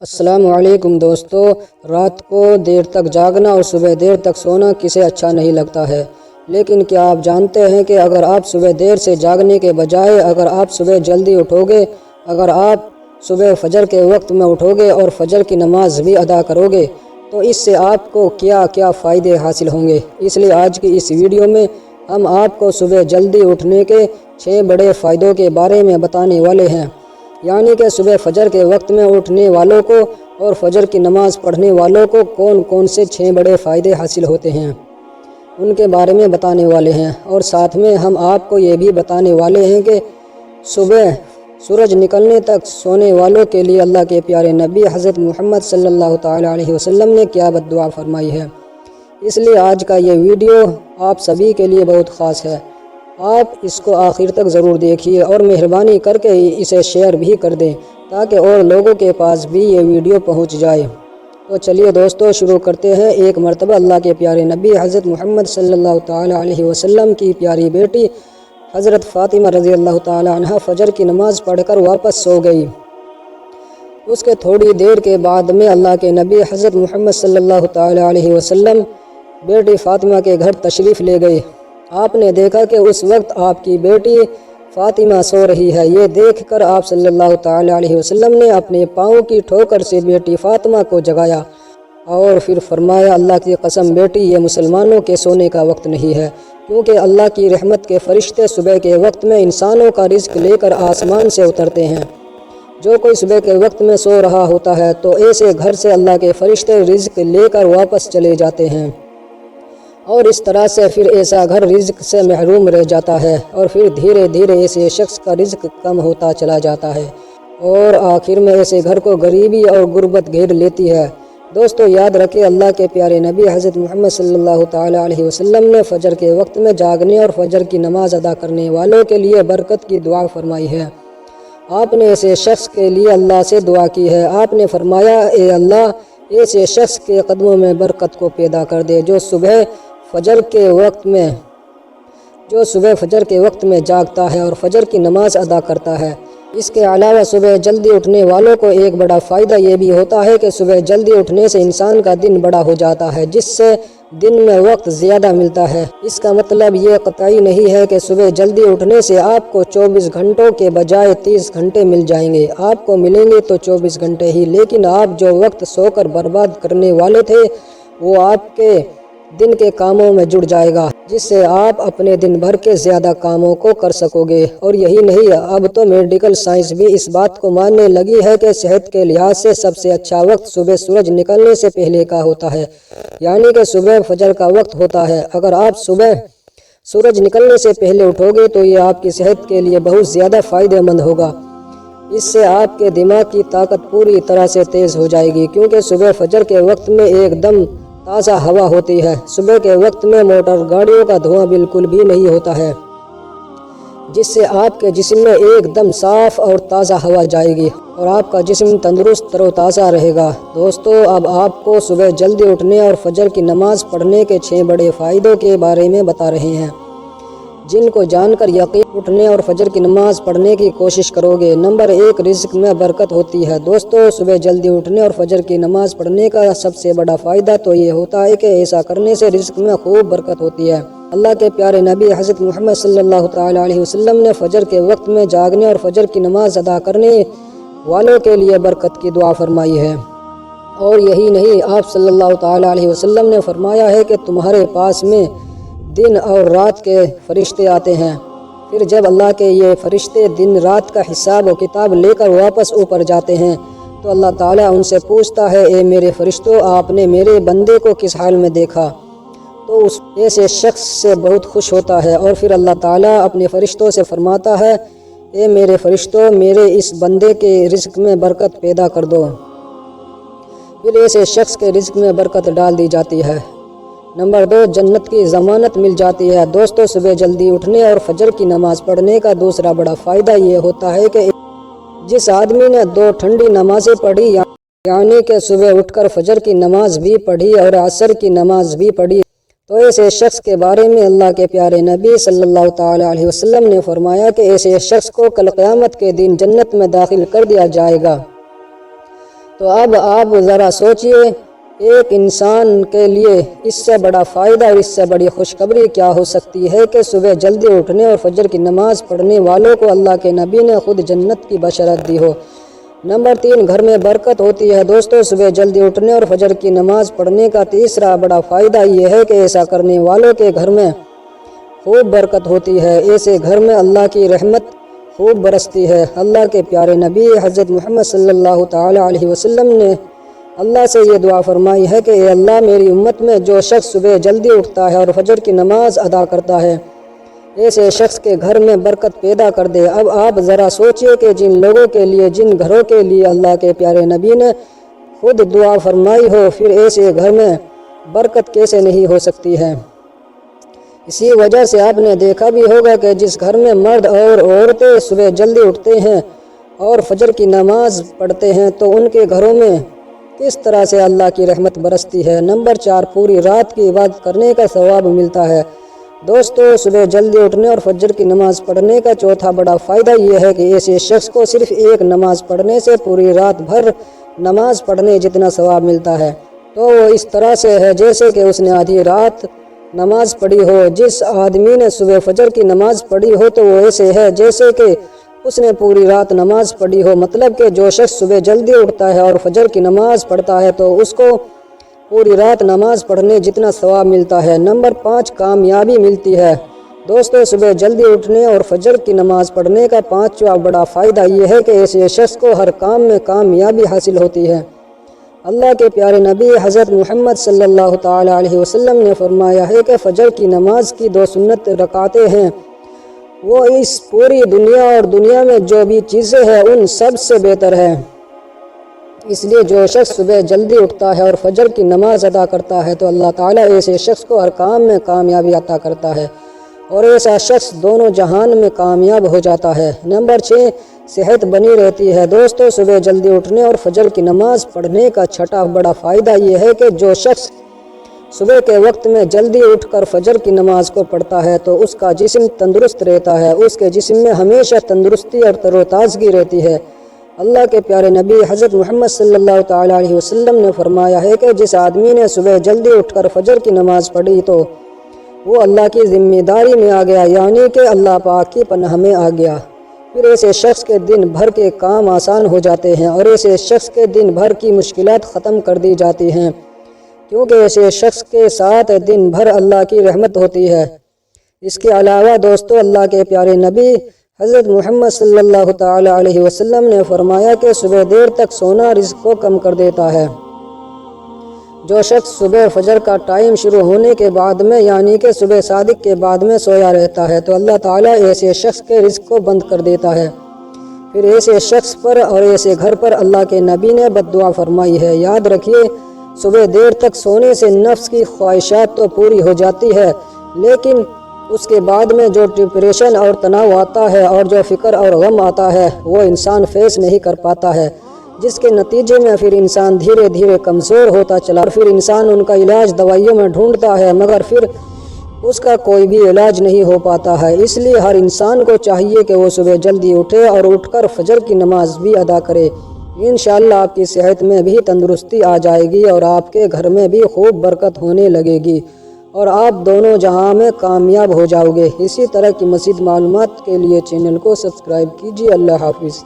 السلام علیکم دوستو، رات کو دیر تک جاگنا اور صبح دیر تک سونا کسے اچھا نہیں لگتا ہے، لیکن کیا آپ جانتے ہیں کہ اگر آپ صبح دیر سے جاگنے کے بجائے اگر آپ صبح جلدی اٹھو گے، اگر آپ صبح فجر کے وقت میں اٹھو گے اور فجر کی نماز بھی ادا کرو گے تو اس سے آپ کو کیا کیا فائدے حاصل ہوں گے۔ اس لیے آج کی اس ویڈیو میں ہم آپ کو صبح جلدی اٹھنے کے 6 بڑے فائدوں کے بارے میں بتانے والے ہیں، یعنی کہ صبح فجر کے وقت میں اٹھنے والوں کو اور فجر کی نماز پڑھنے والوں کو کون کون سے 6 بڑے فائدے حاصل ہوتے ہیں، ان کے بارے میں بتانے والے ہیں۔ اور ساتھ میں ہم آپ کو یہ بھی بتانے والے ہیں کہ صبح سورج نکلنے تک سونے والوں کے لیے اللہ کے پیارے نبی حضرت محمد صلی اللہ تعالی علیہ وسلم نے کیا بد دعا فرمائی ہے۔ اس لیے آج کا یہ ویڈیو آپ سبھی کے لیے بہت خاص ہے، آپ اس کو آخر تک ضرور دیکھیے اور مہربانی کر کے اسے شیئر بھی کر دیں تاکہ اور لوگوں کے پاس بھی یہ ویڈیو پہنچ جائے۔ تو چلیے دوستو شروع کرتے ہیں۔ ایک مرتبہ اللہ کے پیارے نبی حضرت محمد صلی اللہ تعالی علیہ وسلم کی پیاری بیٹی حضرت فاطمہ رضی اللہ تعالی عنہ فجر کی نماز پڑھ کر واپس سو گئی۔ اس کے تھوڑی دیر کے بعد میں اللہ کے نبی حضرت محمد صلی اللہ تعالی علیہ وسلم بیٹی فاطمہ کے گھر تشریف لے گئے۔ آپ نے دیکھا کہ اس وقت آپ کی بیٹی فاطمہ سو رہی ہے۔ یہ دیکھ کر آپ صلی اللہ تعالی علیہ وسلم نے اپنے پاؤں کی ٹھوکر سے بیٹی فاطمہ کو جگایا اور پھر فرمایا، اللہ کی قسم بیٹی، یہ مسلمانوں کے سونے کا وقت نہیں ہے، کیونکہ اللہ کی رحمت کے فرشتے صبح کے وقت میں انسانوں کا رزق لے کر آسمان سے اترتے ہیں۔ جو کوئی صبح کے وقت میں سو رہا ہوتا ہے تو ایسے گھر سے اللہ کے فرشتے رزق لے کر واپس چلے جاتے ہیں، اور اس طرح سے پھر ایسا گھر رزق سے محروم رہ جاتا ہے، اور پھر دھیرے دھیرے ایسے شخص کا رزق کم ہوتا چلا جاتا ہے، اور آخر میں ایسے گھر کو غریبی اور غربت گھیر لیتی ہے۔ دوستو یاد رکھیں، اللہ کے پیارے نبی حضرت محمد صلی اللہ تعالی علیہ وسلم نے فجر کے وقت میں جاگنے اور فجر کی نماز ادا کرنے والوں کے لیے برکت کی دعا فرمائی ہے۔ آپ نے ایسے شخص کے لیے اللہ سے دعا کی ہے۔ آپ نے فرمایا، اے اللہ، ایسے شخص کے قدموں میں برکت کو پیدا کر دے جو صبح فجر کے وقت میں جاگتا ہے اور فجر کی نماز ادا کرتا ہے۔ اس کے علاوہ صبح جلدی اٹھنے والوں کو ایک بڑا فائدہ یہ بھی ہوتا ہے کہ صبح جلدی اٹھنے سے انسان کا دن بڑا ہو جاتا ہے، جس سے دن میں وقت زیادہ ملتا ہے۔ اس کا مطلب یہ قطعی نہیں ہے کہ صبح جلدی اٹھنے سے آپ کو 24 گھنٹوں کے بجائے 30 گھنٹے مل جائیں گے۔ آپ کو ملیں گے تو 24 گھنٹے ہی، لیکن آپ جو وقت سو کر برباد کرنے والے تھے وہ آپ کے دن کے کاموں میں جڑ جائے گا، جس سے آپ اپنے دن بھر کے زیادہ کاموں کو کر سکو گے۔ اور یہی نہیں، اب تو میڈیکل سائنس بھی اس بات کو ماننے لگی ہے کہ صحت کے لحاظ سے سب سے اچھا وقت صبح سورج نکلنے سے پہلے کا ہوتا ہے، یعنی کہ صبح فجر کا وقت ہوتا ہے۔ اگر آپ صبح سورج نکلنے سے پہلے اٹھو گے تو یہ آپ کی صحت کے لیے بہت زیادہ فائدہ مند ہوگا۔ اس سے آپ کے دماغ کی طاقت پوری طرح سے تیز ہو جائے گی، کیونکہ صبح فجر کے وقت میں ایک دم تازہ ہوا ہوتی ہے۔ صبح کے وقت میں موٹر گاڑیوں کا دھواں بالکل بھی نہیں ہوتا ہے، جس سے آپ کے جسم میں ایک دم صاف اور تازہ ہوا جائے گی اور آپ کا جسم تندرست تر و تازہ رہے گا۔ دوستو اب آپ کو صبح جلدی اٹھنے اور فجر کی نماز پڑھنے کے 6 بڑے فائدوں کے بارے میں بتا رہے ہیں، جن کو جان کر یقین اٹھنے اور فجر کی نماز پڑھنے کی کوشش کرو گے۔ نمبر 1، رزق میں برکت ہوتی ہے۔ دوستو صبح جلدی اٹھنے اور فجر کی نماز پڑھنے کا سب سے بڑا فائدہ تو یہ ہوتا ہے کہ ایسا کرنے سے رزق میں خوب برکت ہوتی ہے۔ اللہ کے پیارے نبی حضرت محمد صلی اللہ تعالی علیہ وسلم نے فجر کے وقت میں جاگنے اور فجر کی نماز ادا کرنے والوں کے لیے برکت کی دعا فرمائی ہے۔ اور یہی نہیں، آپ صلی اللہ تعالی علیہ وسلم نے فرمایا ہے کہ تمہارے پاس میں دن اور رات کے فرشتے آتے ہیں، پھر جب اللہ کے یہ فرشتے دن رات کا حساب و کتاب لے کر واپس اوپر جاتے ہیں تو اللہ تعالیٰ ان سے پوچھتا ہے، اے میرے فرشتوں، آپ نے میرے بندے کو کس حال میں دیکھا؟ تو اس ایسے شخص سے بہت خوش ہوتا ہے، اور پھر اللہ تعالیٰ اپنے فرشتوں سے فرماتا ہے، اے میرے فرشتوں، میرے اس بندے کے رزق میں برکت پیدا کر دو۔ پھر ایسے شخص کے رزق میں برکت ڈال دی جاتی ہے۔ نمبر 2، جنت کی ضمانت مل جاتی ہے۔ دوستو صبح جلدی اٹھنے اور فجر کی نماز پڑھنے کا دوسرا بڑا فائدہ یہ ہوتا ہے کہ جس آدمی نے 2 ٹھنڈی نمازیں پڑھی، یعنی کہ صبح اٹھ کر فجر کی نماز بھی پڑھی اور عصر کی نماز بھی پڑھی، تو ایسے شخص کے بارے میں اللہ کے پیارے نبی صلی اللہ تعالی علیہ وسلم نے فرمایا کہ ایسے شخص کو کل قیامت کے دن جنت میں داخل کر دیا جائے گا۔ تو اب آپ ذرا سوچئے، ایک انسان کے لیے اس سے بڑا فائدہ اور اس سے بڑی خوشخبری کیا ہو سکتی ہے کہ صبح جلدی اٹھنے اور فجر کی نماز پڑھنے والوں کو اللہ کے نبی نے خود جنت کی بشارت دی ہو۔ نمبر 3، گھر میں برکت ہوتی ہے۔ دوستو، صبح جلدی اٹھنے اور فجر کی نماز پڑھنے کا تیسرا بڑا فائدہ یہ ہے کہ ایسا کرنے والوں کے گھر میں خوب برکت ہوتی ہے۔ ایسے گھر میں اللہ کی رحمت خوب برستی ہے۔ اللہ کے پیارے نبی حضرت محمد صلی اللہ تعالی علیہ وسلم نے اللہ سے یہ دعا فرمائی ہے کہ اے اللہ، میری امت میں جو شخص صبح جلدی اٹھتا ہے اور فجر کی نماز ادا کرتا ہے، ایسے شخص کے گھر میں برکت پیدا کر دے۔ اب آپ ذرا سوچئے کہ جن لوگوں کے لیے، جن گھروں کے لیے اللہ کے پیارے نبی نے خود دعا فرمائی ہو، پھر ایسے گھر میں برکت کیسے نہیں ہو سکتی ہے۔ اسی وجہ سے آپ نے دیکھا بھی ہوگا کہ جس گھر میں مرد اور عورتیں صبح جلدی اٹھتے ہیں اور فجر کی نماز پڑھتے ہیں تو ان کے گھروں میں کس طرح سے اللہ کی رحمت برستی ہے۔ نمبر 4، پوری رات کی عبادت کرنے کا ثواب ملتا ہے۔ دوستو، صبح جلدی اٹھنے اور فجر کی نماز پڑھنے کا چوتھا بڑا فائدہ یہ ہے کہ ایسے شخص کو صرف ایک نماز پڑھنے سے پوری رات بھر نماز پڑھنے جتنا ثواب ملتا ہے۔ تو وہ اس طرح سے ہے جیسے کہ اس نے آدھی رات نماز پڑھی ہو۔ جس آدمی نے صبح فجر کی نماز پڑھی ہو تو وہ ایسے ہے جیسے کہ اس نے پوری رات نماز پڑھی ہو۔ مطلب کہ جو شخص صبح جلدی اٹھتا ہے اور فجر کی نماز پڑھتا ہے تو اس کو پوری رات نماز پڑھنے جتنا ثواب ملتا ہے۔ نمبر 5، کامیابی ملتی ہے۔ دوستو، صبح جلدی اٹھنے اور فجر کی نماز پڑھنے کا پانچواں بڑا فائدہ یہ ہے کہ ایسے شخص کو ہر کام میں کامیابی حاصل ہوتی ہے۔ اللہ کے پیارے نبی حضرت محمد صلی اللہ تعالی علیہ وسلم نے فرمایا ہے کہ فجر کی نماز کی 2 سنت رکعتیں ہیں، وہ اس پوری دنیا اور دنیا میں جو بھی چیزیں ہیں ان سب سے بہتر ہے۔ اس لیے جو شخص صبح جلدی اٹھتا ہے اور فجر کی نماز ادا کرتا ہے تو اللہ تعالیٰ ایسے شخص کو ہر کام میں کامیابی عطا کرتا ہے اور ایسا شخص دونوں جہان میں کامیاب ہو جاتا ہے۔ نمبر 6، صحت بنی رہتی ہے۔ دوستو، صبح جلدی اٹھنے اور فجر کی نماز پڑھنے کا چھٹا بڑا فائدہ یہ ہے کہ جو شخص صبح کے وقت میں جلدی اٹھ کر فجر کی نماز کو پڑھتا ہے تو اس کا جسم تندرست رہتا ہے، اس کے جسم میں ہمیشہ تندرستی اور تر و تازگی رہتی ہے۔ اللہ کے پیارے نبی حضرت محمد صلی اللہ تعالی علیہ وسلم نے فرمایا ہے کہ جس آدمی نے صبح جلدی اٹھ کر فجر کی نماز پڑھی تو وہ اللہ کی ذمہ داری میں آ گیا، یعنی کہ اللہ پاک کی پناہ میں آ گیا۔ پھر ایسے شخص کے دن بھر کے کام آسان ہو جاتے ہیں اور ایسے شخص کے دن بھر کی مشکلات ختم کر دی جاتی ہیں، کیونکہ ایسے شخص کے ساتھ دن بھر اللہ کی رحمت ہوتی ہے۔ اس کے علاوہ دوستو، اللہ کے پیارے نبی حضرت محمد صلی اللہ تعالی علیہ وسلم نے فرمایا کہ صبح دیر تک سونا رزق کو کم کر دیتا ہے۔ جو شخص صبح فجر کا ٹائم شروع ہونے کے بعد میں، یعنی کہ صبح صادق کے بعد میں سویا رہتا ہے تو اللہ تعالیٰ ایسے شخص کے رزق کو بند کر دیتا ہے۔ پھر ایسے شخص پر اور ایسے گھر پر اللہ کے نبی نے بد دعا فرمائی ہے۔ یاد رکھیے، صبح دیر تک سونے سے نفس کی خواہشات تو پوری ہو جاتی ہے، لیکن اس کے بعد میں جو ڈپریشن اور تناؤ آتا ہے اور جو فکر اور غم آتا ہے وہ انسان فیس نہیں کر پاتا ہے، جس کے نتیجے میں پھر انسان دھیرے دھیرے کمزور ہوتا چلا اور پھر انسان ان کا علاج دوائیوں میں ڈھونڈتا ہے، مگر پھر اس کا کوئی بھی علاج نہیں ہو پاتا ہے۔ اس لیے ہر انسان کو چاہیے کہ وہ صبح جلدی اٹھے اور اٹھ کر فجر کی نماز بھی ادا کرے۔ انشاءاللہ آپ کی صحت میں بھی تندرستی آ جائے گی اور آپ کے گھر میں بھی خوب برکت ہونے لگے گی اور آپ دونوں جہاں میں کامیاب ہو جاؤ گے۔ اسی طرح کی مزید معلومات کے لیے چینل کو سبسکرائب کیجیے۔ اللہ حافظ۔